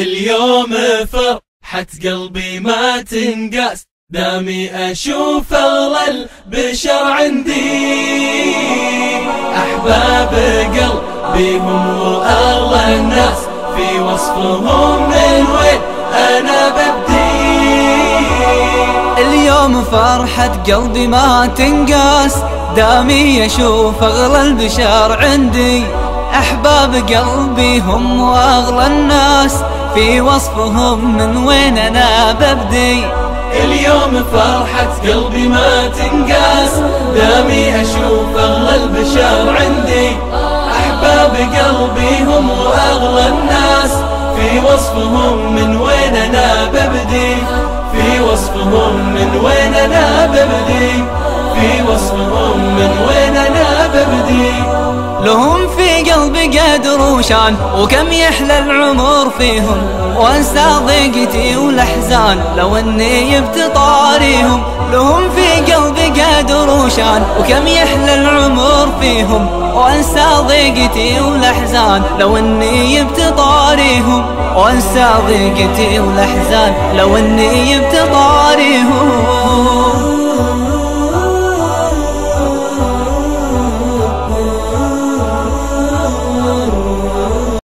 اليوم فرحة قلبي ما تنقاس، دامي أشوف أغلى البشر عندي. أحباب قلبي هم وأغلى الناس، في وصفهم من وين أنا ببدي. اليوم فرحة قلبي ما تنقاس، دامي أشوف أغلى البشر عندي. أحباب قلبي هم وأغلى الناس، في وصفهم من وين أنا ببدي. اليوم فرحة قلبي ما تنقاس، دامي أشوف أغلى البشر عندي. أحباب قلبي هم وأغلى الناس، في وصفهم من وين أنا ببدي. في وصفهم من وين أنا ببدي. في وصفهم من وين أنا ببدي. لهم في قلبي قدر وشان، وكم يحلى العمر فيهم، وانسى ضيقتي والاحزان لو اني بتطاريهم. لهم في قلبي قدر وشان، وكم يحلى العمر فيهم، وانسى ضيقتي والاحزان لو اني بتطاريهم. وانسى ضيقتي والاحزان لو اني بتطاريهم.